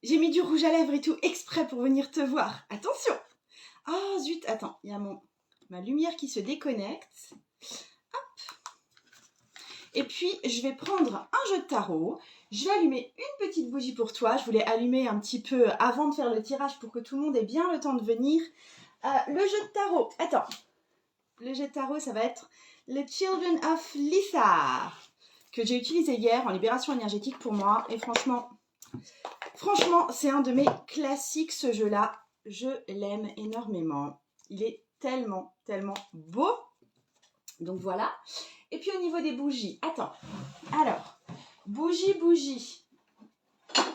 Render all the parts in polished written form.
J'ai mis du rouge à lèvres et tout exprès pour venir te voir. Attention. Oh zut, attends, il y a ma lumière qui se déconnecte. Et puis, je vais prendre un jeu de tarot. Je vais allumer une petite bougie pour toi. Je voulais allumer un petit peu avant de faire le tirage pour que tout le monde ait bien le temps de venir. Le jeu de tarot. Attends. Le jeu de tarot, ça va être le Children of Litha, que j'ai utilisé hier en libération énergétique pour moi. Et franchement, c'est un de mes classiques, ce jeu-là. Je l'aime énormément. Il est tellement, tellement beau. Donc voilà. Et puis au niveau des bougies, attends. Alors, bougie. Hop, hop.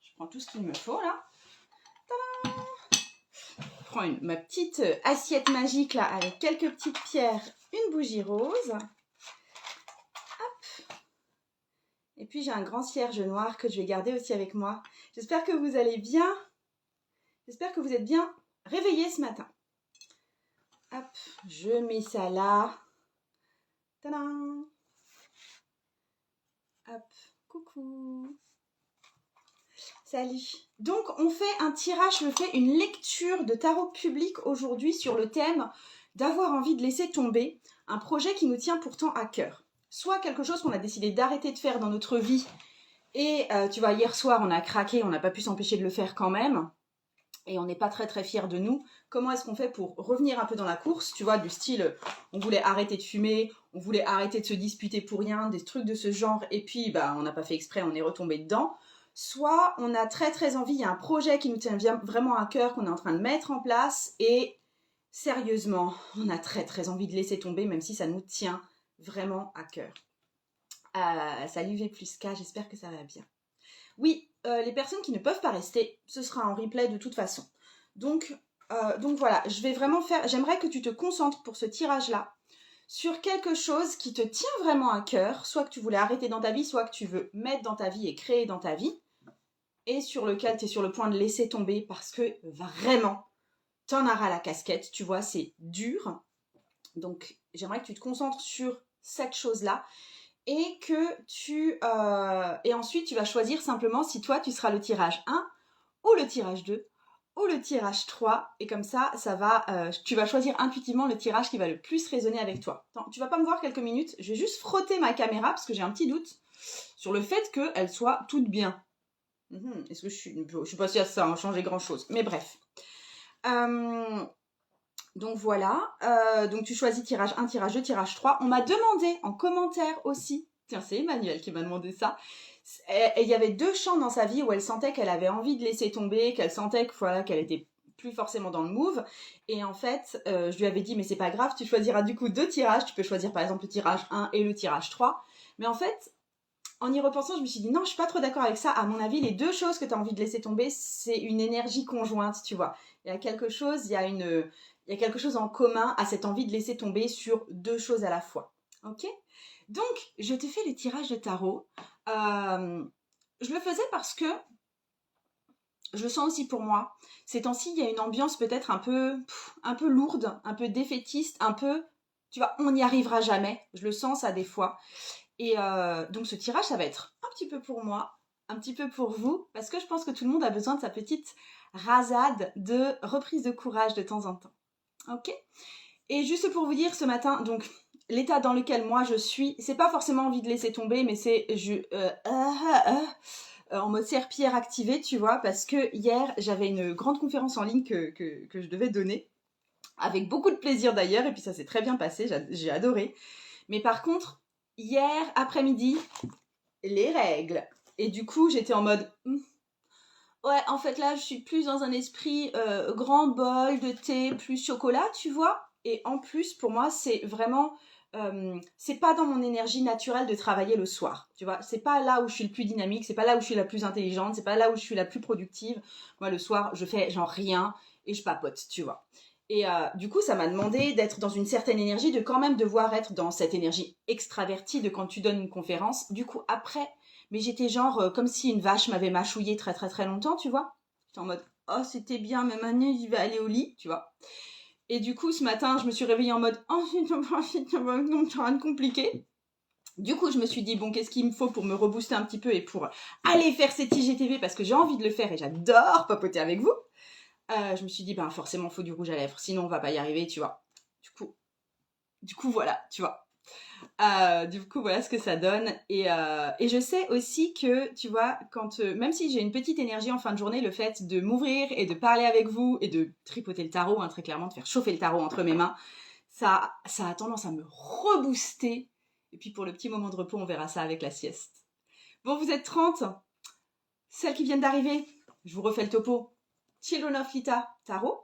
Je prends tout ce qu'il me faut là. Tadam. Je prends ma petite assiette magique là avec quelques petites pierres, une bougie rose. Hop. Et puis j'ai un grand cierge noir que je vais garder aussi avec moi. J'espère que vous allez bien. J'espère que vous êtes bien réveillés ce matin. Hop, je mets ça là. Tadam. Hop, coucou. Salut. Donc, on fait un tirage, je fais une lecture de tarot public aujourd'hui sur le thème d'avoir envie de laisser tomber un projet qui nous tient pourtant à cœur. Soit quelque chose qu'on a décidé d'arrêter de faire dans notre vie et tu vois, hier soir, on a craqué, on n'a pas pu s'empêcher de le faire quand même et on n'est pas très très fiers de nous. Comment est-ce qu'on fait pour revenir un peu dans la course, tu vois, du style, on voulait arrêter de fumer, on voulait arrêter de se disputer pour rien, des trucs de ce genre, et puis bah, on n'a pas fait exprès, on est retombé dedans. Soit on a très très envie, il y a un projet qui nous tient vraiment à cœur, qu'on est en train de mettre en place, et sérieusement, on a très très envie de laisser tomber, même si ça nous tient vraiment à cœur. Salut V plus K, j'espère que ça va bien. Oui, les personnes qui ne peuvent pas rester, ce sera en replay de toute façon. Donc voilà, je vais vraiment faire, j'aimerais que tu te concentres pour ce tirage-là sur quelque chose qui te tient vraiment à cœur, soit que tu voulais arrêter dans ta vie, soit que tu veux mettre dans ta vie et créer dans ta vie, et sur lequel tu es sur le point de laisser tomber parce que vraiment, t'en auras la casquette, tu vois, c'est dur. Donc j'aimerais que tu te concentres sur cette chose-là et que et ensuite tu vas choisir simplement si toi tu seras le tirage 1 ou le tirage 2 ou le tirage 3 et comme ça va tu vas choisir intuitivement le tirage qui va le plus résonner avec toi. Attends, tu vas pas me voir quelques minutes, je vais juste frotter ma caméra parce que j'ai un petit doute sur le fait qu'elle soit toute bien. Est-ce que je suis pas sûre que ça a changé grand chose, mais bref. Donc voilà, donc tu choisis tirage 1, tirage 2, tirage 3. On m'a demandé en commentaire aussi, tiens c'est Emmanuel qui m'a demandé ça, et il y avait 2 champs dans sa vie où elle sentait qu'elle avait envie de laisser tomber, qu'elle sentait que, voilà, qu'elle était plus forcément dans le move, et en fait je lui avais dit mais c'est pas grave, tu choisiras du coup 2 tirages, tu peux choisir par exemple le tirage 1 et le tirage 3, mais en fait en y repensant, je me suis dit non, je suis pas trop d'accord avec ça. À mon avis, les 2 choses que tu as envie de laisser tomber, c'est une énergie conjointe, tu vois. Il y a quelque chose, il y a quelque chose en commun à cette envie de laisser tomber sur 2 choses à la fois. Ok? Donc, je t'ai fait les tirages de tarot. Je le faisais parce que je le sens aussi pour moi. Ces temps-ci, il y a une ambiance peut-être un peu lourde, un peu défaitiste, un peu, tu vois, on n'y arrivera jamais. Je le sens ça des fois. Et donc ce tirage, ça va être un petit peu pour moi, un petit peu pour vous, parce que je pense que tout le monde a besoin de sa petite rasade de reprise de courage de temps en temps. Ok? Et juste pour vous dire ce matin, donc l'état dans lequel moi je suis, c'est pas forcément envie de laisser tomber, mais c'est en mode serpillière activée, tu vois, parce que hier j'avais une grande conférence en ligne que je devais donner, avec beaucoup de plaisir d'ailleurs, et puis ça s'est très bien passé, j'ai adoré. Mais par contre, hier après-midi, les règles. Et du coup, j'étais en mode ouais, en fait là, je suis plus dans un esprit grand bol de thé plus chocolat, tu vois. Et en plus, pour moi, c'est vraiment c'est pas dans mon énergie naturelle de travailler le soir, tu vois. C'est pas là où je suis le plus dynamique, c'est pas là où je suis la plus intelligente, c'est pas là où je suis la plus productive. Moi, le soir, je fais genre rien et je papote, tu vois. Et du coup, ça m'a demandé d'être dans une certaine énergie, de quand même devoir être dans cette énergie extravertie de quand tu donnes une conférence. Du coup, après, mais j'étais genre comme si une vache m'avait mâchouillé très très très longtemps, tu vois. J'étais en mode, oh c'était bien, mais maintenant je vais aller au lit, tu vois. Et du coup, ce matin, je me suis réveillée en mode, oh c'est rien de compliqué. Du coup, je me suis dit, bon, qu'est-ce qu'il me faut pour me rebooster un petit peu et pour aller faire cet IGTV parce que j'ai envie de le faire et j'adore papoter avec vous. Je me suis dit, ben forcément, il faut du rouge à lèvres, sinon on va pas y arriver, tu vois. Du coup, voilà, tu vois. Du coup, voilà ce que ça donne. Et je sais aussi que, tu vois, quand même si j'ai une petite énergie en fin de journée, le fait de m'ouvrir et de parler avec vous et de tripoter le tarot, hein, très clairement, de faire chauffer le tarot entre mes mains, ça a tendance à me rebooster. Et puis pour le petit moment de repos, on verra ça avec la sieste. Bon, vous êtes 30. Celles qui viennent d'arriver, je vous refais le topo. Children of Lita, tarot.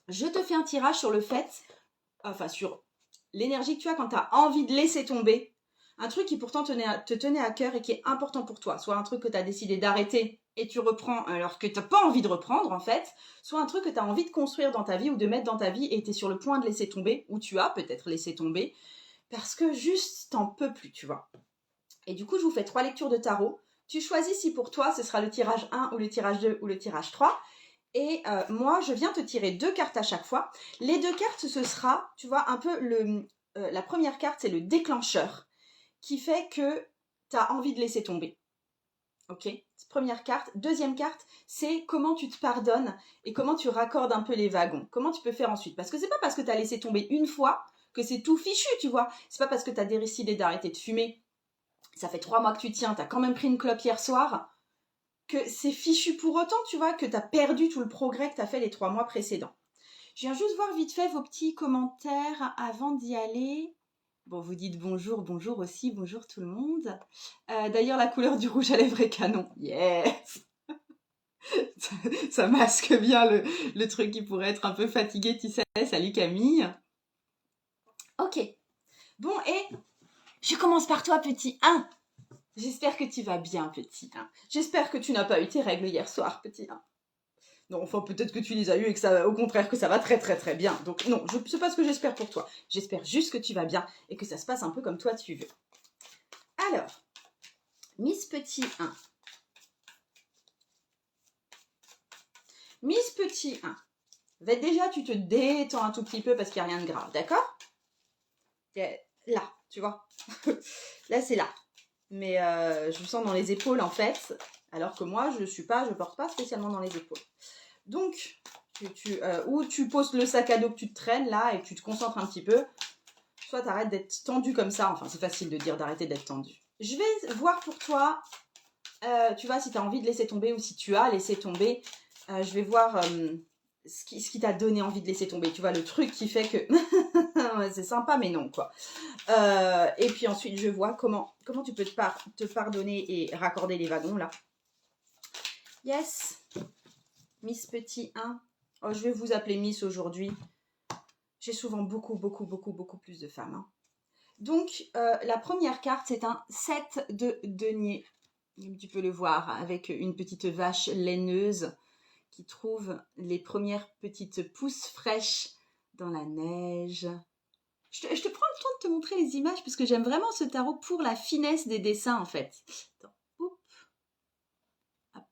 Je te fais un tirage sur le fait, enfin sur l'énergie que tu as quand tu as envie de laisser tomber un truc qui pourtant te tenait à cœur et qui est important pour toi. Soit un truc que tu as décidé d'arrêter et tu reprends alors que tu n'as pas envie de reprendre en fait. Soit un truc que tu as envie de construire dans ta vie ou de mettre dans ta vie et tu es sur le point de laisser tomber, ou tu as peut-être laissé tomber, parce que juste t'en peux plus, tu vois. Et du coup, je vous fais 3 lectures de tarot. Tu choisis si pour toi, ce sera le tirage 1 ou le tirage 2 ou le tirage 3. Et moi, je viens te tirer 2 cartes à chaque fois. Les 2 cartes, ce sera, tu vois, un peu la première carte, c'est le déclencheur qui fait que tu as envie de laisser tomber. Ok, première carte. Deuxième carte, c'est comment tu te pardonnes et comment tu raccordes un peu les wagons. Comment tu peux faire ensuite. Parce que c'est pas parce que tu as laissé tomber une fois que c'est tout fichu, tu vois. C'est pas parce que tu as décidé d'arrêter de fumer. Ça fait 3 mois que tu tiens, tu as quand même pris une clope hier soir, que c'est fichu pour autant, tu vois, que tu as perdu tout le progrès que tu as fait les 3 mois précédents. Je viens juste voir vite fait vos petits commentaires avant d'y aller. Bon, vous dites bonjour, bonjour aussi, bonjour tout le monde. D'ailleurs, la couleur du rouge à lèvres est canon. Yes. Ça masque bien le truc qui pourrait être un peu fatigué, tu sais. Salut Camille. Ok. Bon, et je commence par toi, petit 1. J'espère que tu vas bien, petit 1. J'espère que tu n'as pas eu tes règles hier soir, petit 1. Non, enfin, peut-être que tu les as eues et que ça, au contraire, que ça va très très très bien. Donc non, c'est pas ce que j'espère pour toi. J'espère juste que tu vas bien et que ça se passe un peu comme toi tu veux. Alors, Miss Petit 1. Miss Petit 1. Déjà, tu te détends un tout petit peu parce qu'il n'y a rien de grave, d'accord? Là, tu vois. Là, c'est là. Mais je le sens dans les épaules, en fait. Alors que moi, je porte pas spécialement dans les épaules. Donc, ou tu poses le sac à dos que tu te traînes, là, et que tu te concentres un petit peu. Soit tu arrêtes d'être tendu comme ça. Enfin, c'est facile de dire d'arrêter d'être tendu. Je vais voir pour toi, tu vois, si tu as envie de laisser tomber ou si tu as laissé tomber. Je vais voir ce qui t'a donné envie de laisser tomber. Tu vois, le truc qui fait que c'est sympa, mais non, quoi. Et puis ensuite, je vois comment tu peux te pardonner et raccorder les wagons, là. Yes. Miss Petit 1. Oh, je vais vous appeler Miss aujourd'hui. J'ai souvent beaucoup plus de femmes. Hein. Donc, la première carte, c'est un 7 de denier. Tu peux le voir avec une petite vache laineuse qui trouve les premières petites pousses fraîches dans la neige. Je te prends le temps de te montrer les images parce que j'aime vraiment ce tarot pour la finesse des dessins, en fait. Attends. Hop.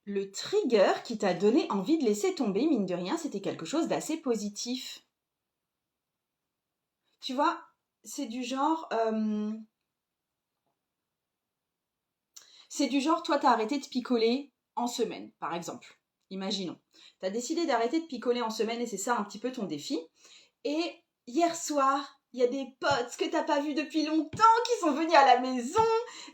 Le trigger qui t'a donné envie de laisser tomber, mine de rien, c'était quelque chose d'assez positif. Tu vois, c'est du genre... toi, t'as arrêté de picoler en semaine, par exemple. Imaginons. T'as décidé d'arrêter de picoler en semaine et c'est ça un petit peu ton défi. Et hier soir, il y a des potes que t'as pas vus depuis longtemps qui sont venus à la maison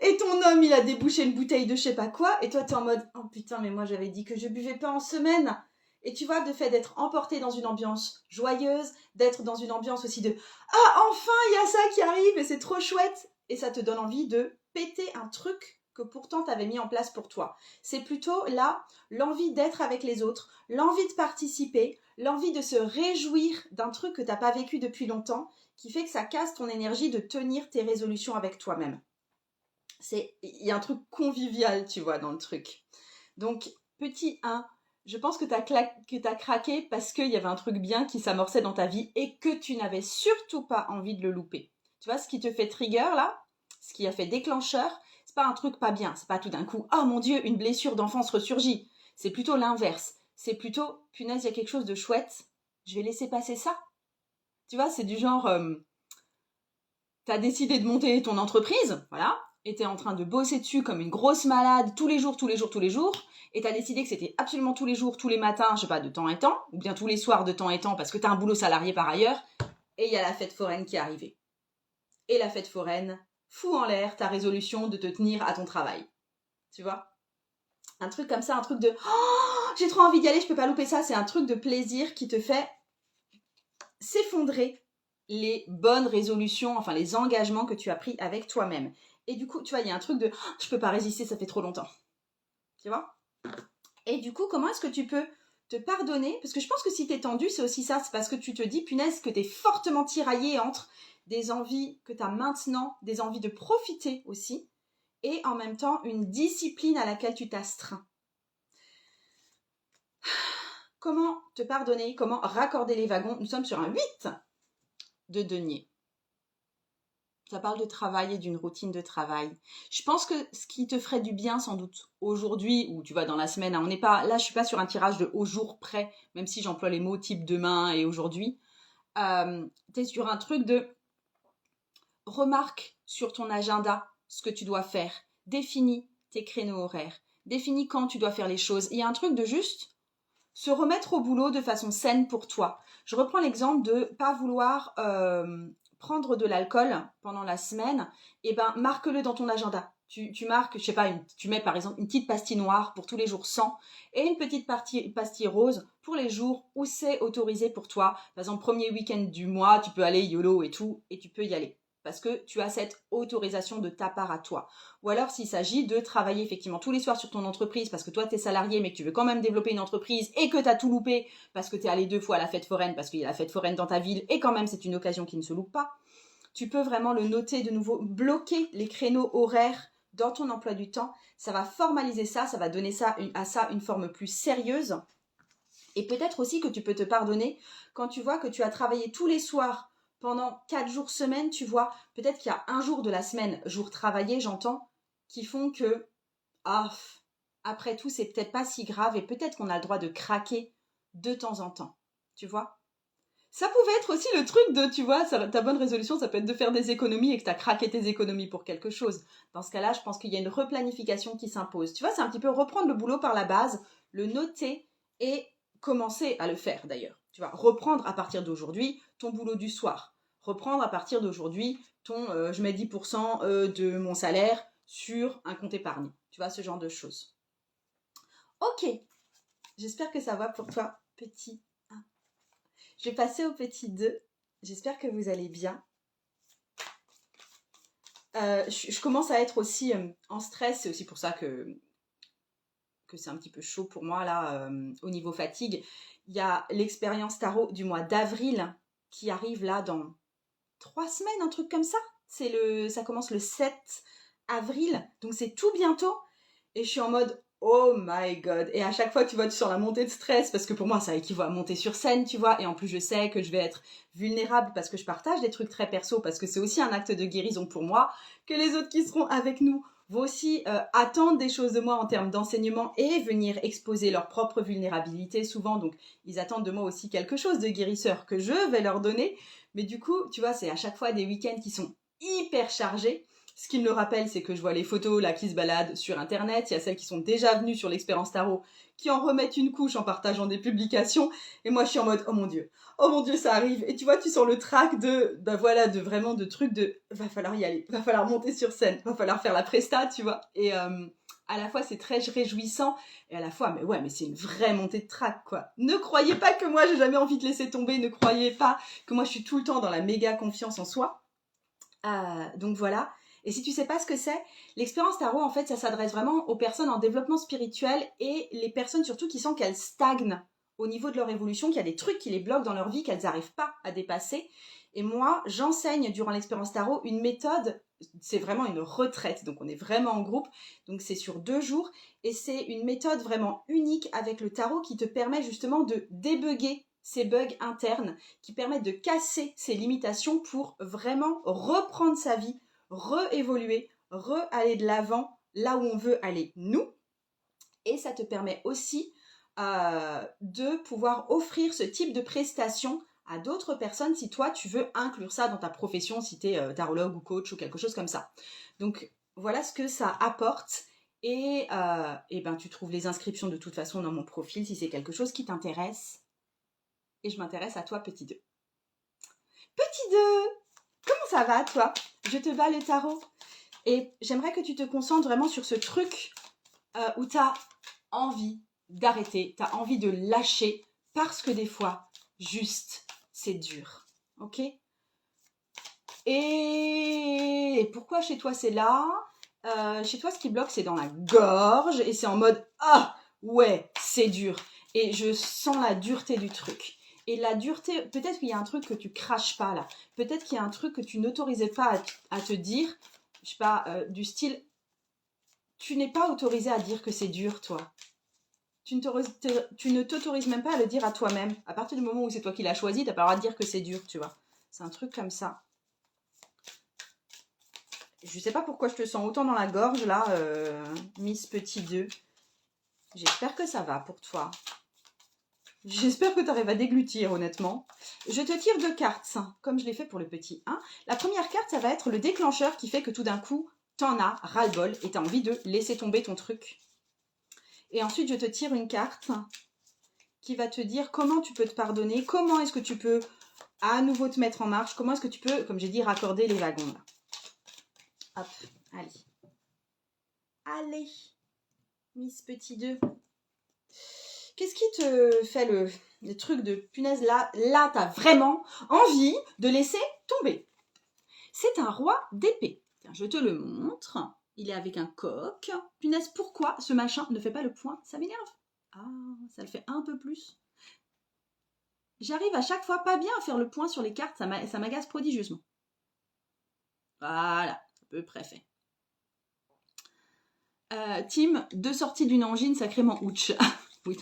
et ton homme, il a débouché une bouteille de je sais pas quoi et toi, t'es en mode « Oh putain, mais moi, j'avais dit que je buvais pas en semaine !» Et tu vois, le fait d'être emporté dans une ambiance joyeuse, d'être dans une ambiance aussi de « Ah, enfin, il y a ça qui arrive et c'est trop chouette !» Et ça te donne envie de péter un truc que pourtant tu avais mis en place pour toi. C'est plutôt là l'envie d'être avec les autres, l'envie de participer, l'envie de se réjouir d'un truc que tu n'as pas vécu depuis longtemps, qui fait que ça casse ton énergie de tenir tes résolutions avec toi-même. Il y a un truc convivial, tu vois, dans le truc. Donc, petit 1, je pense que tu as craqué parce qu'il y avait un truc bien qui s'amorçait dans ta vie et que tu n'avais surtout pas envie de le louper. Tu vois, ce qui te fait trigger, là, ce qui a fait déclencheur, c'est pas un truc pas bien. C'est pas tout d'un coup, oh mon Dieu, une blessure d'enfance ressurgit. C'est plutôt l'inverse. C'est plutôt, punaise, il y a quelque chose de chouette je vais laisser passer ça. Tu vois, c'est du genre, t'as décidé de monter ton entreprise, voilà, et t'es en train de bosser dessus comme une grosse malade tous les jours, et t'as décidé que c'était absolument tous les jours, tous les matins, je sais pas, de temps et temps, ou bien tous les soirs de temps et temps, parce que t'as un boulot salarié par ailleurs, et il y a la fête foraine qui est arrivée. Et la fête foraine fout en l'air ta résolution de te tenir à ton travail. Tu vois ? Un truc comme ça, un truc de « Oh, j'ai trop envie d'y aller, je peux pas louper ça », c'est un truc de plaisir qui te fait s'effondrer les bonnes résolutions, enfin les engagements que tu as pris avec toi-même. Et du coup, tu vois, il y a un truc de oh, « je peux pas résister, ça fait trop longtemps ». Tu vois ? Et du coup, comment est-ce que tu peux te pardonner ? Parce que je pense que si t'es tendu, c'est aussi ça, c'est parce que tu te dis, punaise, que t'es fortement tiraillé entre des envies que t'as maintenant, des envies de profiter aussi, et en même temps une discipline à laquelle tu t'astreins. Comment te pardonner ? Comment raccorder les wagons ? Nous sommes sur un 8 de denier. Ça parle de travail et d'une routine de travail. Je pense que ce qui te ferait du bien sans doute aujourd'hui, ou tu vois dans la semaine, on n'est pas, là je suis pas sur un tirage de au jour près, même si j'emploie les mots type demain et aujourd'hui. T'es sur un truc de remarque sur ton agenda ce que tu dois faire. Définis tes créneaux horaires. Définis quand tu dois faire les choses. Il y a un truc de juste se remettre au boulot de façon saine pour toi. Je reprends l'exemple de pas vouloir prendre de l'alcool pendant la semaine. Et ben marque-le dans ton agenda. Tu marques, je sais pas, tu mets par exemple une petite pastille noire pour tous les jours sans et une petite pastille rose pour les jours où c'est autorisé pour toi. Par exemple, premier week-end du mois, tu peux aller YOLO et tout, et tu peux y aller. Parce que tu as cette autorisation de ta part à toi. Ou alors s'il s'agit de travailler effectivement tous les soirs sur ton entreprise parce que toi tu es salarié mais que tu veux quand même développer une entreprise et que tu as tout loupé parce que tu es allé 2 fois à la fête foraine parce qu'il y a la fête foraine dans ta ville et quand même c'est une occasion qui ne se loupe pas. Tu peux vraiment le noter de nouveau, bloquer les créneaux horaires dans ton emploi du temps. Ça va formaliser ça, ça va donner à ça une forme plus sérieuse. Et peut-être aussi que tu peux te pardonner quand tu vois que tu as travaillé tous les soirs pendant 4 jours semaine, tu vois, peut-être qu'il y a un jour de la semaine, jour travaillé, j'entends, qui font que, après tout, c'est peut-être pas si grave et peut-être qu'on a le droit de craquer de temps en temps, tu vois. Ça pouvait être aussi le truc de, tu vois, ta bonne résolution, ça peut être de faire des économies et que tu as craqué tes économies pour quelque chose. Dans ce cas-là, je pense qu'il y a une replanification qui s'impose. Tu vois, c'est un petit peu reprendre le boulot par la base, le noter et commencer à le faire d'ailleurs. Tu vois, reprendre à partir d'aujourd'hui ton boulot du soir. Reprendre à partir d'aujourd'hui ton, je mets 10% de mon salaire sur un compte épargne. Tu vois, ce genre de choses. Ok, j'espère que ça va pour toi, petit 1. Je vais passer au petit 2. J'espère que vous allez bien. Je commence à être aussi en stress. C'est aussi pour ça que c'est un petit peu chaud pour moi là au niveau fatigue. Il y a l'expérience tarot du mois d'avril qui arrive là dans 3 semaines, un truc comme ça. Ça commence le 7 avril, donc c'est tout bientôt. Et je suis en mode oh my god. Et à chaque fois, tu vois, tu sens la montée de stress parce que pour moi, ça équivaut à monter sur scène, tu vois. Et en plus, je sais que je vais être vulnérable parce que je partage des trucs très perso, parce que c'est aussi un acte de guérison pour moi, que les autres qui seront avec nous vont aussi attendre des choses de moi en termes d'enseignement et venir exposer leur propre vulnérabilité souvent. Donc, ils attendent de moi aussi quelque chose de guérisseur que je vais leur donner. Mais du coup, tu vois, c'est à chaque fois des week-ends qui sont hyper chargés. Ce qui me le rappelle, c'est que je vois les photos là qui se baladent sur internet. Il y a celles qui sont déjà venues sur l'expérience tarot qui en remettent une couche en partageant des publications. Et moi, je suis en mode, oh mon Dieu, ça arrive. Et tu vois, tu sens le trac de, de vraiment de trucs de, va falloir y aller, va falloir monter sur scène, va falloir faire la presta, tu vois. Et à la fois, c'est très réjouissant. Et à la fois, mais c'est une vraie montée de trac, quoi. Ne croyez pas que moi, j'ai jamais envie de laisser tomber. Ne croyez pas que moi, je suis tout le temps dans la méga confiance en soi. Donc voilà. Et si tu sais pas ce que c'est, l'expérience tarot, en fait, ça s'adresse vraiment aux personnes en développement spirituel et les personnes surtout qui sentent qu'elles stagnent au niveau de leur évolution, qu'il y a des trucs qui les bloquent dans leur vie, qu'elles n'arrivent pas à dépasser. Et moi, j'enseigne durant l'expérience tarot une méthode, c'est vraiment une retraite, donc on est vraiment en groupe, donc c'est sur 2 jours, et c'est une méthode vraiment unique avec le tarot qui te permet justement de débugger ces bugs internes, qui permettent de casser ces limitations pour vraiment reprendre sa vie, re-évoluer, re-aller de l'avant là où on veut aller nous. Et ça te permet aussi de pouvoir offrir ce type de prestation à d'autres personnes si toi, tu veux inclure ça dans ta profession, si tu es tarologue ou coach ou quelque chose comme ça. Donc, voilà ce que ça apporte. Et ben, tu trouves les inscriptions de toute façon dans mon profil si c'est quelque chose qui t'intéresse. Et je m'intéresse à toi, petit 2. Petit 2, comment ça va, toi? Je te bats le tarot. Et j'aimerais que tu te concentres vraiment sur ce truc où tu as envie d'arrêter, tu as envie de lâcher, parce que des fois, juste, c'est dur. Ok? Et pourquoi chez toi c'est là? Chez toi, ce qui bloque, c'est dans la gorge, et c'est en mode « Ah, ouais, c'est dur ». Et je sens la dureté du truc. Et la dureté, peut-être qu'il y a un truc que tu craches pas là. Peut-être qu'il y a un truc que tu n'autorisais pas à te dire, je sais pas, du style, tu n'es pas autorisé à dire que c'est dur, toi. Tu ne t'autorises même pas à le dire à toi-même. À partir du moment où c'est toi qui l'as choisi, t'as pas le droit de dire que c'est dur, tu vois. C'est un truc comme ça. Je sais pas pourquoi je te sens autant dans la gorge, là, Miss Petit 2. J'espère que ça va pour toi. J'espère que tu arrives à déglutir, honnêtement. Je te tire 2 cartes, comme je l'ai fait pour le petit 1. La première carte, ça va être le déclencheur qui fait que tout d'un coup, t'en as ras-le-bol et t'as envie de laisser tomber ton truc. Et ensuite, je te tire une carte qui va te dire comment tu peux te pardonner, comment est-ce que tu peux à nouveau te mettre en marche, comment est-ce que tu peux, comme j'ai dit, raccorder les wagons. Là. Hop, allez. Allez, Miss Petit 2. Qu'est-ce qui te fait le truc de punaise là, t'as vraiment envie de laisser tomber? C'est un roi d'épée. Je te le montre. Il est avec un coq. Punaise, pourquoi ce machin ne fait pas le point? Ça m'énerve. Ah, ça le fait un peu plus. J'arrive à chaque fois pas bien à faire le point sur les cartes. Ça m'agace prodigieusement. Voilà, à peu près fait. Tim, 2 sorties d'une angine sacrément ouch. Oui,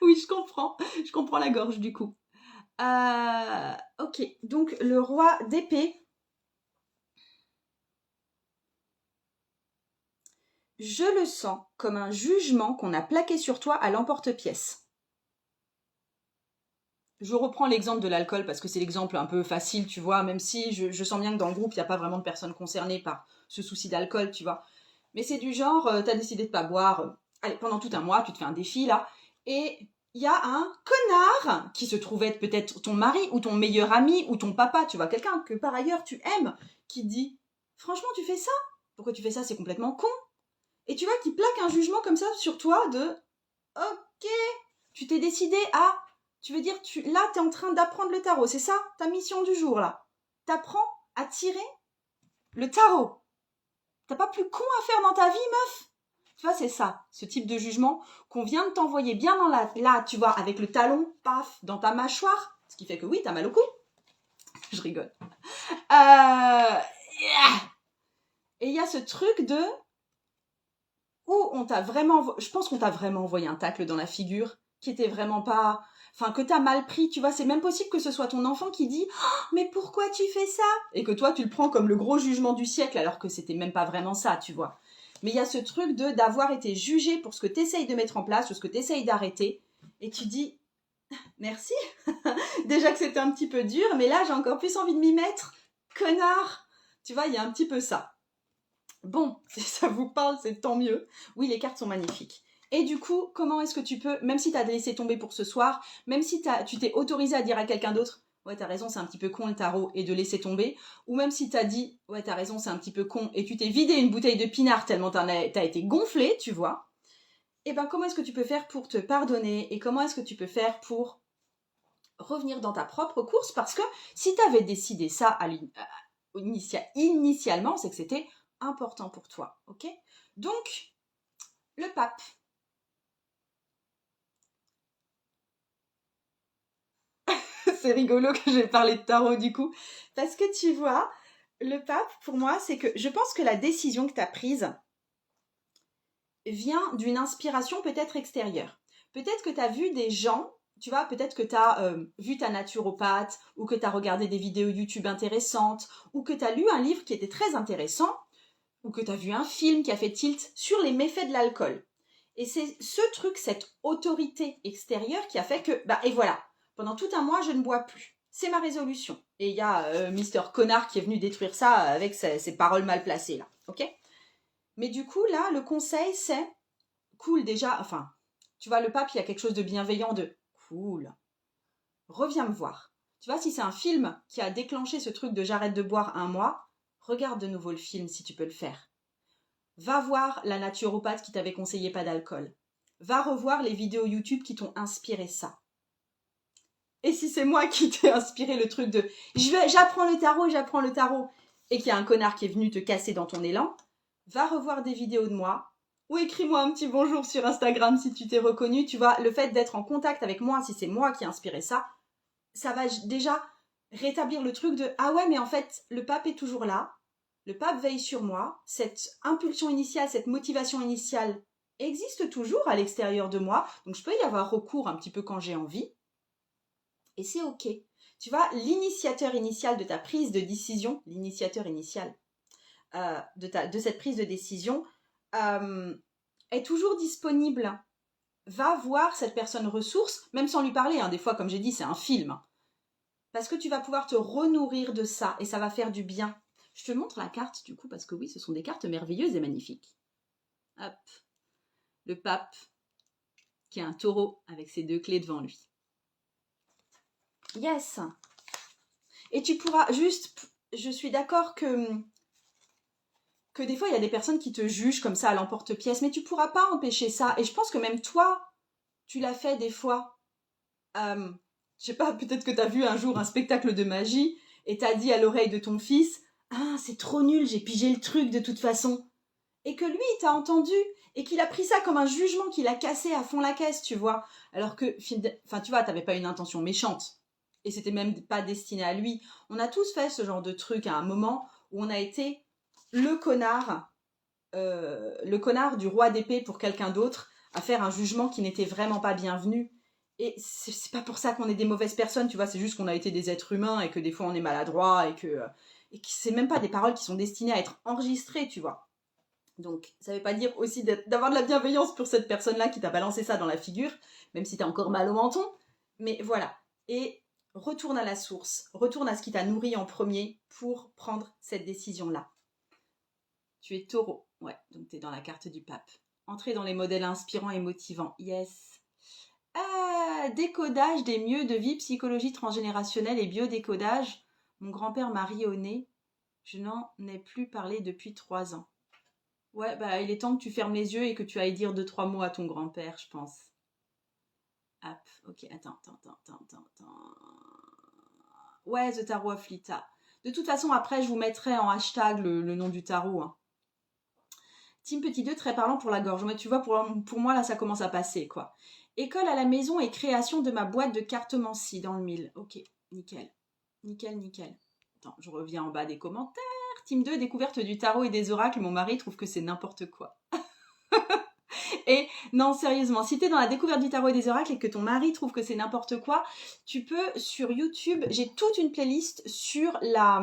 oui, je comprends la gorge du coup. Ok, donc le roi d'épée. Je le sens comme un jugement qu'on a plaqué sur toi à l'emporte-pièce. Je reprends l'exemple de l'alcool parce que c'est l'exemple un peu facile, tu vois, même si je sens bien que dans le groupe, il n'y a pas vraiment de personnes concernées par ce souci d'alcool, tu vois. Mais c'est du genre, t'as décidé de pas boire, allez, pendant tout un mois, tu te fais un défi, là, et il y a un connard qui se trouve être peut-être ton mari ou ton meilleur ami ou ton papa, tu vois, quelqu'un que par ailleurs tu aimes, qui dit « Franchement, tu fais ça? Pourquoi tu fais ça? C'est complètement con. » Et tu vois, qui plaque un jugement comme ça sur toi de « Ok, tu t'es décidé à... » Tu veux dire, là, tu es en train d'apprendre le tarot. C'est ça, ta mission du jour, là. T'apprends à tirer le tarot. T'as pas plus con à faire dans ta vie, meuf? Tu vois, c'est ça, ce type de jugement qu'on vient de t'envoyer bien dans là, tu vois, avec le talon, paf, dans ta mâchoire. Ce qui fait que oui, t'as mal au cou. Je rigole. Et il y a ce truc de... où on t'a vraiment... Je pense qu'on t'a vraiment envoyé un tacle dans la figure qui était vraiment pas... Enfin, que t'as mal pris, tu vois, c'est même possible que ce soit ton enfant qui dit oh, « Mais pourquoi tu fais ça ?» Et que toi, tu le prends comme le gros jugement du siècle, alors que c'était même pas vraiment ça, tu vois. Mais il y a ce truc d'avoir été jugé pour ce que t'essayes de mettre en place, ou ce que t'essayes d'arrêter, et tu dis « Merci, déjà que c'était un petit peu dur, mais là, j'ai encore plus envie de m'y mettre, connard !» Tu vois, il y a un petit peu ça. Bon, si ça vous parle, c'est tant mieux. Oui, les cartes sont magnifiques. Et du coup, comment est-ce que tu peux, même si tu as laissé tomber pour ce soir, même si tu t'es autorisé à dire à quelqu'un d'autre « Ouais, t'as raison, c'est un petit peu con le tarot » et de laisser tomber, ou même si t'as dit « Ouais, t'as raison, c'est un petit peu con » et tu t'es vidé une bouteille de pinard tellement t'as été gonflé, tu vois, et ben comment est-ce que tu peux faire pour te pardonner et comment est-ce que tu peux faire pour revenir dans ta propre course? Parce que si t'avais décidé ça initialement, c'est que c'était important pour toi, ok? Donc, le pape. C'est rigolo que j'ai parlé de tarot du coup. Parce que tu vois, le pape, pour moi, c'est que je pense que la décision que tu as prise vient d'une inspiration peut-être extérieure. Peut-être que tu as vu des gens, tu vois, peut-être que tu as vu ta naturopathe, ou que tu as regardé des vidéos YouTube intéressantes, ou que tu as lu un livre qui était très intéressant, ou que tu as vu un film qui a fait tilt sur les méfaits de l'alcool. Et c'est ce truc, cette autorité extérieure qui a fait que, bah, et voilà, pendant tout un mois, je ne bois plus. C'est ma résolution. Et il y a Mister Connard qui est venu détruire ça avec ses paroles mal placées, là. Ok? Mais du coup, là, le conseil, c'est cool déjà. Enfin, tu vois, le pape, il y a quelque chose de bienveillant, de cool. Reviens me voir. Tu vois, si c'est un film qui a déclenché ce truc de j'arrête de boire un mois, regarde de nouveau le film si tu peux le faire. Va voir la naturopathe qui t'avait conseillé pas d'alcool. Va revoir les vidéos YouTube qui t'ont inspiré ça. Et si c'est moi qui t'ai inspiré le truc de j'apprends le tarot, et qu'il y a un connard qui est venu te casser dans ton élan, va revoir des vidéos de moi, ou écris-moi un petit bonjour sur Instagram si tu t'es reconnu. Tu vois, le fait d'être en contact avec moi, si c'est moi qui ai inspiré ça, ça va déjà rétablir le truc de ah ouais, mais en fait, le pape est toujours là, le pape veille sur moi, cette impulsion initiale, cette motivation initiale existe toujours à l'extérieur de moi, donc je peux y avoir recours un petit peu quand j'ai envie. Et c'est ok. Tu vois, l'initiateur initial de ta prise de décision, l'initiateur initial de cette prise de décision est toujours disponible. Va voir cette personne ressource, même sans lui parler. Hein. Des fois, comme j'ai dit, c'est un film. Parce que tu vas pouvoir te renourrir de ça et ça va faire du bien. Je te montre la carte du coup, parce que oui, ce sont des cartes merveilleuses et magnifiques. Hop. Le pape qui a un taureau avec ses 2 clés devant lui. Yes. Et tu pourras juste, je suis d'accord que des fois il y a des personnes qui te jugent comme ça à l'emporte-pièce, mais tu pourras pas empêcher ça. Et je pense que même toi, tu l'as fait des fois. Je sais pas, peut-être que tu as vu un jour un spectacle de magie et t'as dit à l'oreille de ton fils « Ah, c'est trop nul, j'ai pigé le truc de toute façon. » Et que lui, il t'a entendu et qu'il a pris ça comme un jugement qu'il a cassé à fond la caisse, tu vois. Alors que, enfin, tu vois, t'avais pas une intention méchante. Et c'était même pas destiné à lui. On a tous fait ce genre de truc à un moment où on a été le connard du roi d'épée pour quelqu'un d'autre, à faire un jugement qui n'était vraiment pas bienvenu. Et c'est pas pour ça qu'on est des mauvaises personnes, tu vois, c'est juste qu'on a été des êtres humains et que des fois on est maladroit et que c'est même pas des paroles qui sont destinées à être enregistrées, tu vois. Donc, ça veut pas dire aussi d'avoir de la bienveillance pour cette personne-là qui t'a balancé ça dans la figure, même si t'as encore mal au menton. Mais voilà. Et retourne à la source, retourne à ce qui t'a nourri en premier pour prendre cette décision-là. Tu es taureau, ouais, donc tu es dans la carte du pape. Entrer dans les modèles inspirants et motivants, yes. Décodage des mieux de vie, psychologie transgénérationnelle et biodécodage. Mon grand-père m'a ri au nez. Je n'en ai plus parlé depuis 3 ans. Ouais, bah il est temps que tu fermes les yeux et que tu ailles dire 2-3 mots à ton grand-père, je pense. Hop, ok, attends. Ouais, The Tarot of Lita. De toute façon, après, je vous mettrai en hashtag le nom du tarot. Hein. Team Petit 2, très parlant pour la gorge. Mais tu vois, pour moi, là, ça commence à passer, quoi. École à la maison et création de ma boîte de cartomancie dans le 1000. Ok, nickel. Nickel. Attends, je reviens en bas des commentaires. Team 2, découverte du tarot et des oracles. Mon mari trouve que c'est n'importe quoi. Et non, sérieusement, si tu es dans la découverte du tarot et des oracles et que ton mari trouve que c'est n'importe quoi, tu peux, sur YouTube, j'ai toute une playlist sur la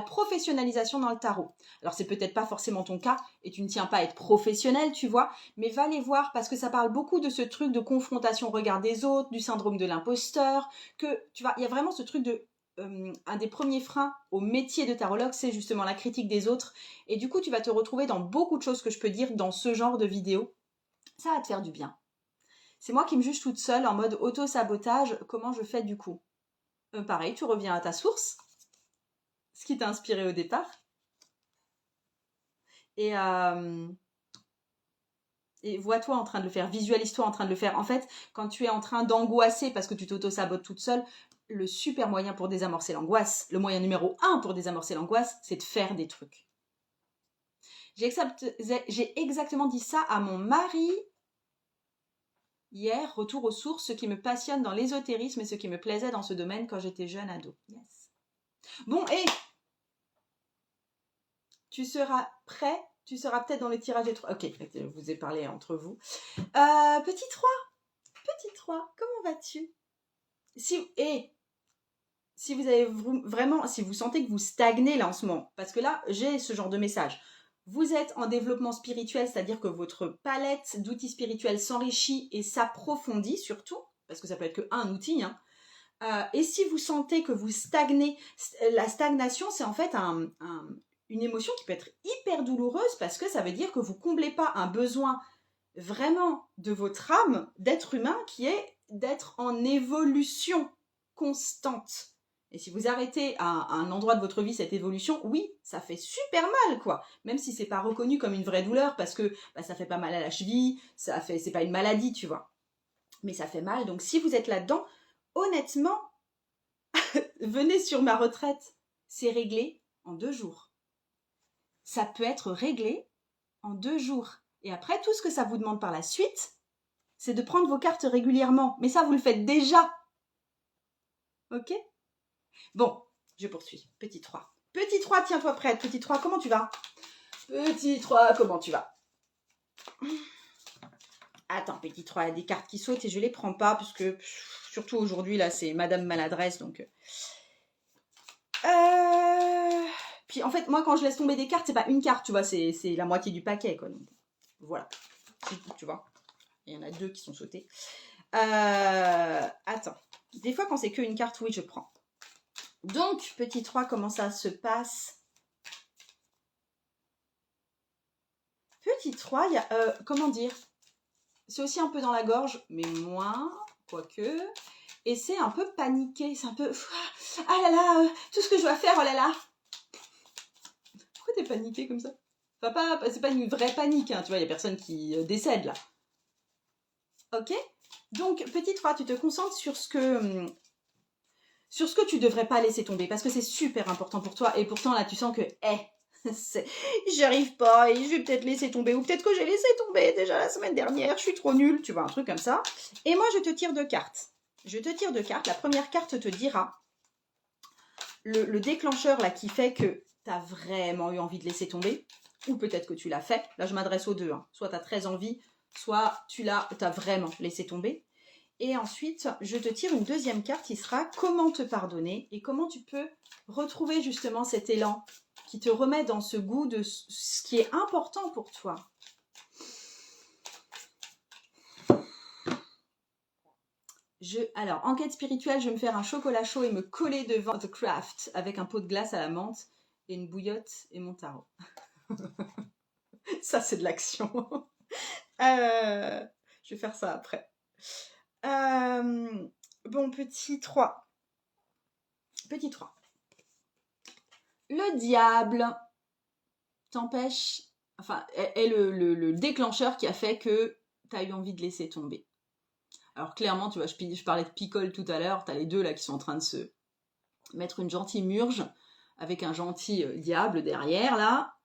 professionnalisation dans le tarot. Alors, c'est peut-être pas forcément ton cas et tu ne tiens pas à être professionnel, tu vois, mais va les voir parce que ça parle beaucoup de ce truc de confrontation au regard des autres, du syndrome de l'imposteur, que, tu vois, il y a vraiment ce truc de un des premiers freins au métier de tarologue, c'est justement la critique des autres. Et du coup, tu vas te retrouver dans beaucoup de choses que je peux dire dans ce genre de vidéo. Ça va te faire du bien. C'est moi qui me juge toute seule en mode auto-sabotage. Comment je fais du coup pareil, tu reviens à ta source, ce qui t'a inspiré au départ. Et vois-toi en train de le faire, visualise-toi en train de le faire. En fait, quand tu es en train d'angoisser parce que tu t'auto-sabotes toute seule, le super moyen pour désamorcer l'angoisse, le moyen numéro 1 pour désamorcer l'angoisse, c'est de faire des trucs. J'ai exactement dit ça à mon mari hier, retour aux sources, ce qui me passionne dans l'ésotérisme et ce qui me plaisait dans ce domaine quand j'étais jeune ado. Yes. Bon, et tu seras prêt? Tu seras peut-être dans le tirage des 3. Ok, je vous ai parlé entre vous. Petit 3, comment vas-tu? Si vous avez vraiment, si vous sentez que vous stagnez là en ce moment, parce que là, j'ai ce genre de message. vous êtes en développement spirituel, c'est-à-dire que votre palette d'outils spirituels s'enrichit et s'approfondit surtout, parce que ça peut être qu'un outil, hein. Et si vous sentez que vous stagnez, la stagnation, c'est en fait une émotion qui peut être hyper douloureuse parce que ça veut dire que vous ne comblez pas un besoin vraiment de votre âme d'être humain qui est d'être en évolution constante. Et si vous arrêtez à un endroit de votre vie cette évolution, oui, ça fait super mal, quoi. Même si c'est pas reconnu comme une vraie douleur parce que ça fait pas mal à la cheville, c'est pas une maladie, tu vois. Mais ça fait mal. Donc si vous êtes là-dedans, honnêtement, venez sur ma retraite. C'est réglé en 2 jours. Ça peut être réglé en 2 jours. Et après, tout ce que ça vous demande par la suite, c'est de prendre vos cartes régulièrement. Mais ça, vous le faites déjà. Ok ? Bon, je poursuis. Petit 3. Petit 3, tiens-toi prête. Petit 3, comment tu vas ? Petit 3, comment tu vas ? Attends, petit 3, il y a des cartes qui sautent et je les prends pas parce que, surtout aujourd'hui, là, c'est Madame Maladresse, donc... Puis en fait, moi, quand je laisse tomber des cartes, c'est pas une carte, tu vois, c'est la moitié du paquet, quoi. Donc, voilà. Tu vois, il y en a 2 qui sont sautés. Attends. Des fois, quand c'est qu'une carte, oui, je prends. Donc, petit 3, comment ça se passe ? Petit 3, il y a... comment dire ? C'est aussi un peu dans la gorge, mais moins, quoique. Et c'est un peu paniqué, c'est un peu... Ah là là, tout ce que je dois faire, oh là là. Pourquoi t'es paniqué comme ça ? Enfin, c'est pas une vraie panique, hein, tu vois, il y a personne qui décède là. Ok ? Donc, petit 3, tu te concentres sur ce que tu devrais pas laisser tomber, parce que c'est super important pour toi, et pourtant là, tu sens que, j'y arrive pas, et je vais peut-être laisser tomber, ou peut-être que j'ai laissé tomber déjà la semaine dernière, je suis trop nulle, tu vois, un truc comme ça. Et moi, je te tire 2 cartes. La première carte te dira le déclencheur là qui fait que tu as vraiment eu envie de laisser tomber, ou peut-être que tu l'as fait. Là, je m'adresse aux 2. Hein. Soit tu as très envie, soit tu as vraiment laissé tomber. Et ensuite, je te tire une deuxième carte qui sera comment te pardonner et comment tu peux retrouver justement cet élan qui te remet dans ce goût de ce qui est important pour toi. Alors, enquête spirituelle, je vais me faire un chocolat chaud et me coller devant The Craft avec un pot de glace à la menthe et une bouillotte et mon tarot. Ça, c'est de l'action. Je vais faire ça après. Bon, petit 3. Petit 3. Le diable t'empêche, enfin, est le déclencheur qui a fait que tu as eu envie de laisser tomber. Alors clairement, tu vois, je parlais de picole tout à l'heure, tu as les 2 là qui sont en train de se mettre une gentille murge avec un gentil diable derrière là.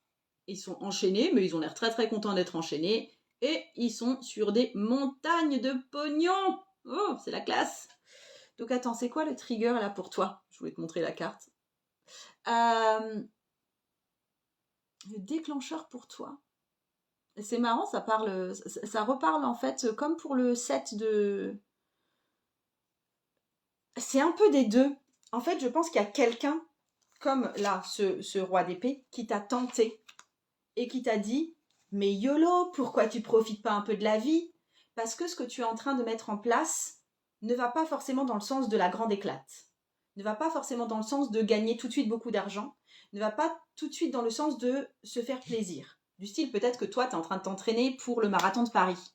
Ils sont enchaînés, mais ils ont l'air très très contents d'être enchaînés. Et ils sont sur des montagnes de pognon. Oh, c'est la classe. Donc attends, c'est quoi le trigger là pour toi ? Je voulais te montrer la carte. Le déclencheur pour toi. C'est marrant, ça reparle en fait comme pour le set de... C'est un peu des 2. En fait, je pense qu'il y a quelqu'un, comme là, ce roi d'épée, qui t'a tenté et qui t'a dit « Mais YOLO, pourquoi tu profites pas un peu de la vie ?» Parce que ce que tu es en train de mettre en place ne va pas forcément dans le sens de la grande éclate, ne va pas forcément dans le sens de gagner tout de suite beaucoup d'argent, ne va pas tout de suite dans le sens de se faire plaisir. Du style, peut-être que toi, tu es en train de t'entraîner pour le marathon de Paris,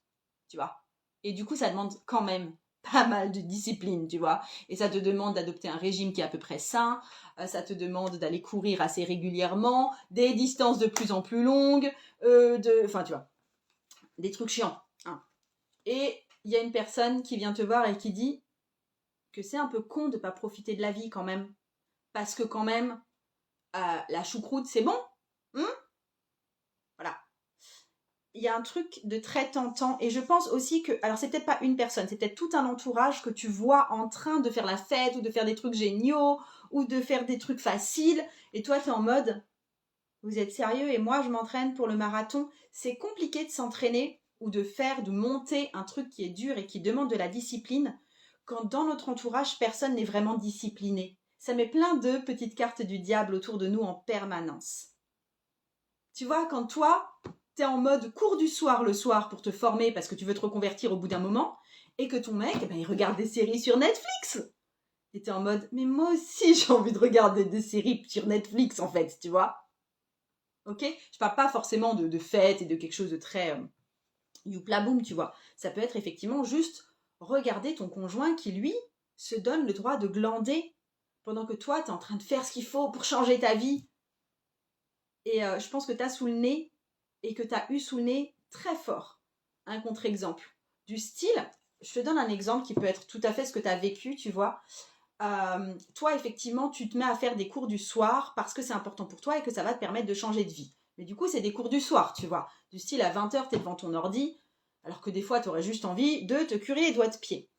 tu vois. Et du coup, ça demande quand même pas mal de discipline, tu vois. Et ça te demande d'adopter un régime qui est à peu près sain, ça te demande d'aller courir assez régulièrement, des distances de plus en plus longues, enfin, tu vois, des trucs chiants. Hein. Et il y a une personne qui vient te voir et qui dit que c'est un peu con de ne pas profiter de la vie quand même. Parce que quand même, la choucroute, c'est bon. Voilà. Il y a un truc de très tentant. Et je pense aussi que... Alors, c'est peut-être pas une personne, c'est peut-être tout un entourage que tu vois en train de faire la fête ou de faire des trucs géniaux ou de faire des trucs faciles. Et toi, tu es en mode... Vous êtes sérieux ? Et moi, je m'entraîne pour le marathon. C'est compliqué de s'entraîner ou de monter un truc qui est dur et qui demande de la discipline quand dans notre entourage, personne n'est vraiment discipliné. Ça met plein de petites cartes du diable autour de nous en permanence. Tu vois, quand toi, t'es en mode cours du soir le soir pour te former parce que tu veux te reconvertir au bout d'un moment, et que ton mec, il regarde des séries sur Netflix. Et t'es en mode, mais moi aussi j'ai envie de regarder des séries sur Netflix en fait, tu vois. Ok. Je parle pas forcément de fête et de quelque chose de très youpla boum, tu vois. Ça peut être effectivement juste regarder ton conjoint qui, lui, se donne le droit de glander pendant que toi, t'es en train de faire ce qu'il faut pour changer ta vie. Et je pense que t'as sous le nez et que t'as eu sous le nez très fort un contre-exemple. Du style, je te donne un exemple qui peut être tout à fait ce que t'as vécu, tu vois. Toi, effectivement, tu te mets à faire des cours du soir parce que c'est important pour toi et que ça va te permettre de changer de vie. Mais du coup, c'est des cours du soir, tu vois. Du style, à 20h, tu es devant ton ordi, alors que des fois, tu aurais juste envie de te curer les doigts de pied.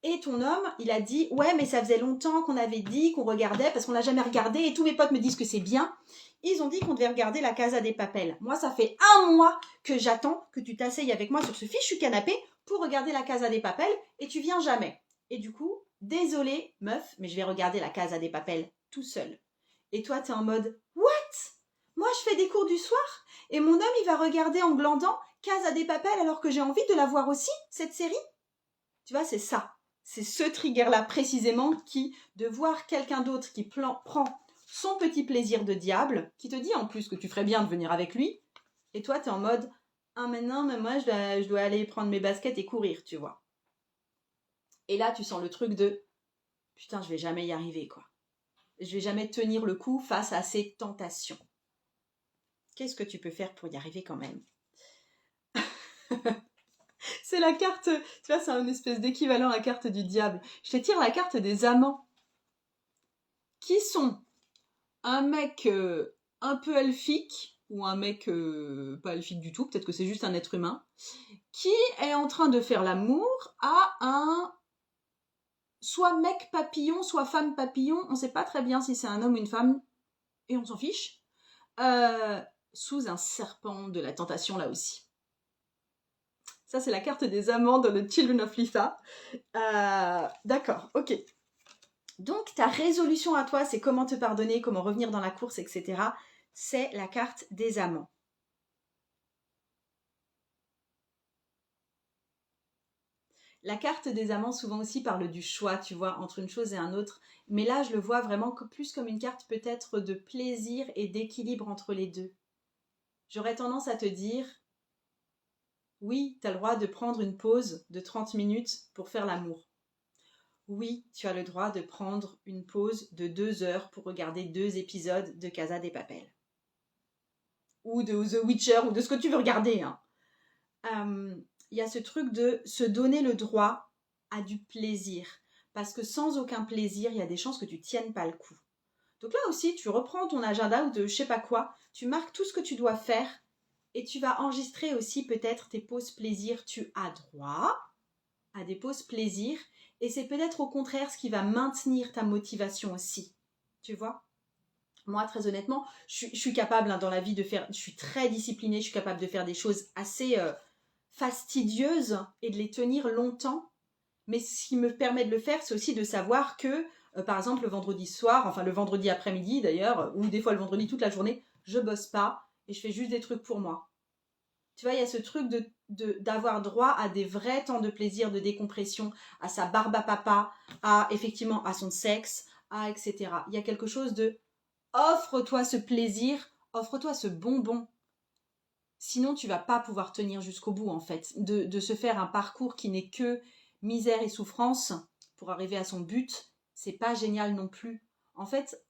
Et ton homme, il a dit, ouais, mais ça faisait longtemps qu'on avait dit qu'on regardait, parce qu'on l'a jamais regardé, et tous mes potes me disent que c'est bien. Ils ont dit qu'on devait regarder la Casa des Papel. Moi, ça fait un mois que j'attends que tu t'asseyes avec moi sur ce fichu canapé pour regarder la Casa des Papel, et tu viens jamais. Et du coup, désolé, meuf, mais je vais regarder la Casa des Papel tout seul. Et toi, t'es en mode, what? Moi, je fais des cours du soir, et mon homme, il va regarder en glandant Casa des Papel alors que j'ai envie de la voir aussi, cette série? Tu vois, c'est ça. C'est ce trigger-là précisément qui, de voir quelqu'un d'autre qui prend son petit plaisir de diable, qui te dit en plus que tu ferais bien de venir avec lui, et toi, tu es en mode « Ah mais non, mais moi, je dois aller prendre mes baskets et courir, tu vois. » Et là, tu sens le truc de « Putain, je vais jamais y arriver, quoi. Je vais jamais tenir le coup face à ces tentations. » Qu'est-ce que tu peux faire pour y arriver quand même? C'est la carte, tu vois, c'est un espèce d'équivalent à la carte du diable. Je te tire la carte des amants, qui sont un mec un peu elfique, ou un mec pas elfique du tout, peut-être que c'est juste un être humain, qui est en train de faire l'amour à un soit mec papillon, soit femme papillon, on ne sait pas très bien si c'est un homme ou une femme, et on s'en fiche, sous un serpent de la tentation là aussi. Ça, c'est la carte des amants dans le Children of Litha. D'accord, ok. Donc, ta résolution à toi, c'est comment te pardonner, comment revenir dans la course, etc. C'est la carte des amants. La carte des amants souvent aussi parle du choix, tu vois, entre une chose et un autre. Mais là, je le vois vraiment plus comme une carte peut-être de plaisir et d'équilibre entre les deux. J'aurais tendance à te dire, oui, tu as le droit de prendre une pause de 30 minutes pour faire l'amour. Oui, tu as le droit de prendre une pause de 2 heures pour regarder 2 épisodes de Casa des Papel. Ou de The Witcher, ou de ce que tu veux regarder. Hein. Y a ce truc de se donner le droit à du plaisir. Parce que sans aucun plaisir, il y a des chances que tu tiennes pas le coup. Donc là aussi, tu reprends ton agenda ou de je sais pas quoi, tu marques tout ce que tu dois faire et tu vas enregistrer aussi peut-être tes pauses plaisir. Tu as droit à des pauses plaisir et c'est peut-être au contraire ce qui va maintenir ta motivation aussi. Tu vois ? Moi, très honnêtement, je suis capable dans la vie de faire, je suis très disciplinée, je suis capable de faire des choses assez fastidieuses et de les tenir longtemps. Mais ce qui me permet de le faire, c'est aussi de savoir que, par exemple, le vendredi soir, enfin le vendredi après-midi d'ailleurs, ou des fois le vendredi toute la journée, je bosse pas et je fais juste des trucs pour moi. Tu vois, il y a ce truc d'avoir droit à des vrais temps de plaisir, de décompression, à sa barbe à papa, à effectivement à son sexe, à etc. Il y a quelque chose de offre-toi ce plaisir, offre-toi ce bonbon. Sinon, tu vas pas pouvoir tenir jusqu'au bout, en fait. De se faire un parcours qui n'est que misère et souffrance pour arriver à son but, c'est pas génial non plus. En fait,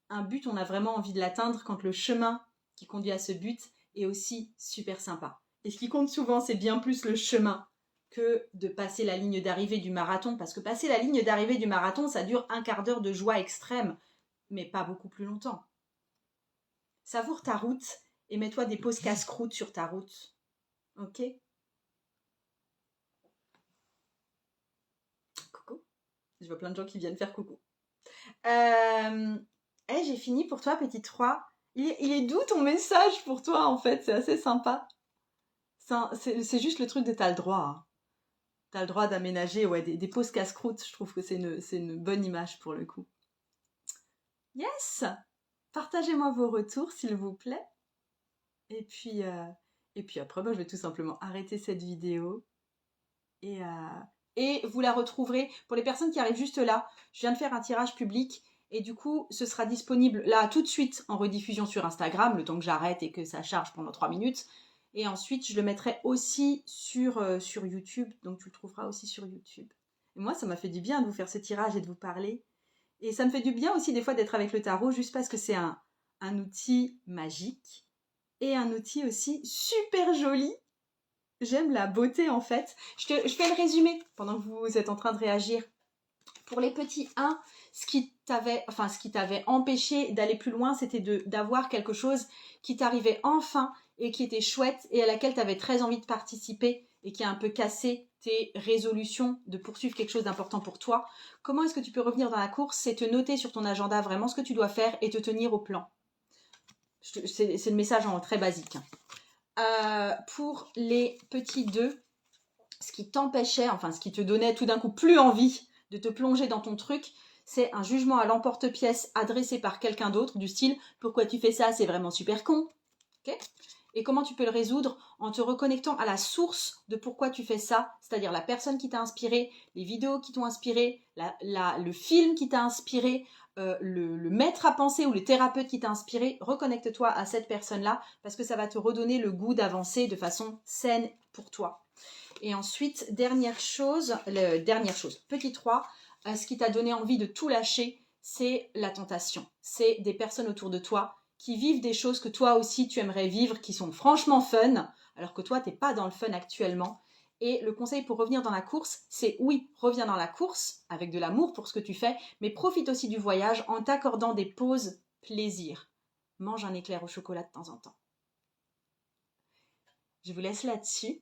un but, on a vraiment envie de l'atteindre quand le chemin qui conduit à ce but est aussi super sympa. Et ce qui compte souvent, c'est bien plus le chemin que de passer la ligne d'arrivée du marathon. Parce que passer la ligne d'arrivée du marathon, ça dure un quart d'heure de joie extrême, mais pas beaucoup plus longtemps. Savoure ta route et mets-toi des pauses casse-croûte sur ta route. Ok ? Coucou. Je vois plein de gens qui viennent faire coucou. J'ai fini pour toi, petite 3. Il est doux ton message pour toi, en fait. C'est assez sympa. C'est juste le truc de t'as le droit. Hein. T'as le droit d'aménager des pauses casse-croûte. Je trouve que c'est une bonne image pour le coup. Yes! Partagez-moi vos retours, s'il vous plaît. Et puis après, bah, je vais tout simplement arrêter cette vidéo. Et vous la retrouverez. Pour les personnes qui arrivent juste là, je viens de faire un tirage public. Et du coup, ce sera disponible là tout de suite en rediffusion sur Instagram, le temps que j'arrête et que ça charge pendant 3 minutes. Et ensuite, je le mettrai aussi sur YouTube. Donc, tu le trouveras aussi sur YouTube. Et moi, ça m'a fait du bien de vous faire ce tirage et de vous parler. Et ça me fait du bien aussi des fois d'être avec le tarot, juste parce que c'est un outil magique et un outil aussi super joli. J'aime la beauté en fait. Je fais le résumé pendant que vous êtes en train de réagir. Pour les petits 1, ce qui t'avait empêché d'aller plus loin, c'était d'avoir quelque chose qui t'arrivait enfin et qui était chouette et à laquelle tu avais très envie de participer et qui a un peu cassé tes résolutions de poursuivre quelque chose d'important pour toi. Comment est-ce que tu peux revenir dans la course? C'est te noter sur ton agenda vraiment ce que tu dois faire et te tenir au plan. C'est le message en très basique. Pour les petits 2, ce qui t'empêchait, enfin ce qui te donnait tout d'un coup plus envie de te plonger dans ton truc, c'est un jugement à l'emporte-pièce adressé par quelqu'un d'autre, du style « Pourquoi tu fais ça? C'est vraiment super con. » Okay. Et comment tu peux le résoudre? En te reconnectant à la source de pourquoi tu fais ça, c'est-à-dire la personne qui t'a inspiré, les vidéos qui t'ont inspiré, le film qui t'a inspiré, le maître à penser ou le thérapeute qui t'a inspiré. Reconnecte-toi à cette personne-là parce que ça va te redonner le goût d'avancer de façon saine pour toi. Et ensuite, dernière chose, petit 3, ce qui t'a donné envie de tout lâcher, c'est la tentation. C'est des personnes autour de toi qui vivent des choses que toi aussi tu aimerais vivre, qui sont franchement fun, alors que toi, tu n'es pas dans le fun actuellement. Et le conseil pour revenir dans la course, c'est oui, reviens dans la course avec de l'amour pour ce que tu fais, mais profite aussi du voyage en t'accordant des pauses plaisir. Mange un éclair au chocolat de temps en temps. Je vous laisse là-dessus.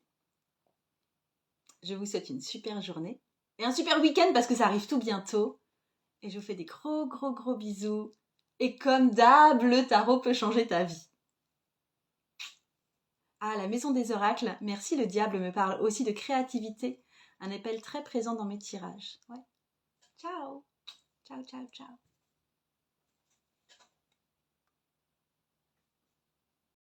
Je vous souhaite une super journée et un super week-end parce que ça arrive tout bientôt. Et je vous fais des gros gros gros bisous. Et comme d'hab, le tarot peut changer ta vie. Ah, la maison des oracles, merci le diable me parle aussi de créativité. Un appel très présent dans mes tirages. Ouais. Ciao. Ciao, ciao, ciao.